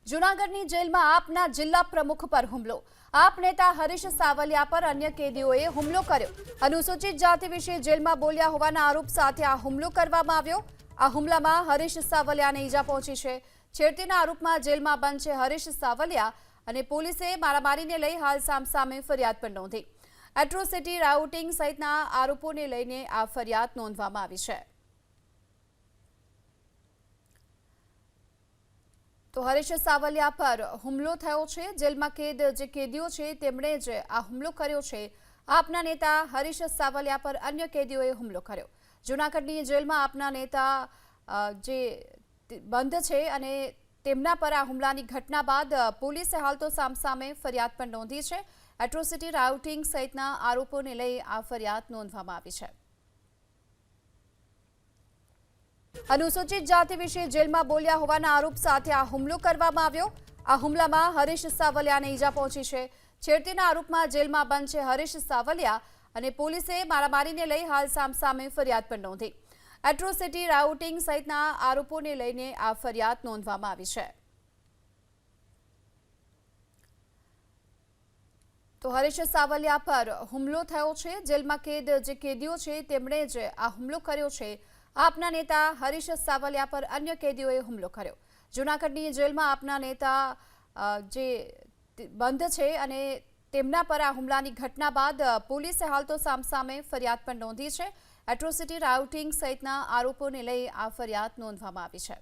જૂનાગઢની જેલમાં આપના જિલ્લા પ્રમુખ પર હુમલો। આપ નેતા હરીશ સાવલિયા પર અન્ય કેદીઓએ હુમલો કર્યો। અનુસૂચિત જાતિ વિશે જેલમાં બોલ્યા હોવાના આરોપ સાથે આ હુમલો કરવામાં આવ્યો। આ હુમલામાં હરીશ સાવલિયાને ઈજા પહોંચી છે। છેડતીના આરોપમાં જેલમાં બંધ છે હરીશ સાવલિયા અને પોલીસે મારામારીને લઈ હાલ સામસામે ફરિયાદ પણ નોંધી। એટ્રોસિટી રાઉટિંગ સહિતના આરોપોને લઈને આ ફરિયાદ નોંધવામાં આવી છે। તો હરીશ સાવલિયા પર હુમલો થયો છે। જેલમાં કેદ જે કેદીઓ છે તેમણે જ આ હુમલો કર્યો છે। આપના નેતા હરીશ સાવલિયા પર અન્ય કેદીઓએ હુમલો કર્યો। જૂનાગઢની જેલમાં આપના નેતા જે બંધ છે અને તેમના પર આ હુમલાની ઘટના બાદ પોલીસે હાલ તો સામસામે ફરિયાદ પણ નોંધી છે। એટ્રોસિટી રાઉટિંગ સહિતના આરોપોને લઈ આ ફરિયાદ નોંધવામાં આવી છે। અનુસૂચિત જાતિ વિશે જેલમાં બોલ્યા હોવાના આરોપ સાથે આ હુમલો કરવામાં આવ્યો। આ હુમલામાં હરીશ સાવલિયાને ઈજા પહોંચી છે। છેડતીના આરોપમાં જેલમાં બંધ છે હરીશ સાવલિયા અને પોલીસે મારામારીને લઈ હાલ સામસામે ફરિયાદ પણ નોંધી। એટ્રોસિટી રાઉટિંગ સહિતના આરોપોને લઈને આ ફરિયાદ નોંધવામાં આવી છે। તો હરીશ સાવલિયા પર હુમલો થયો છે। જેલમાં કેદ જે કેદીઓ છે તેમણે જ આ હુમલો કર્યો છે। આપના નેતા હરીશ સાવલિયા પર અન્ય કેદીઓએ હુમલો કર્યો। જૂનાગઢની જેલમાં આપના નેતા જે બંધ છે અને તેમના પર આ હુમલાની ઘટના બાદ પોલીસે હાલ તો સામસામે ફરિયાદ પણ નોંધી છે। એટ્રોસિટી રાઉટિંગ સહિતના આરોપોને લઈ આ ફરિયાદ નોંધવામાં આવી છે।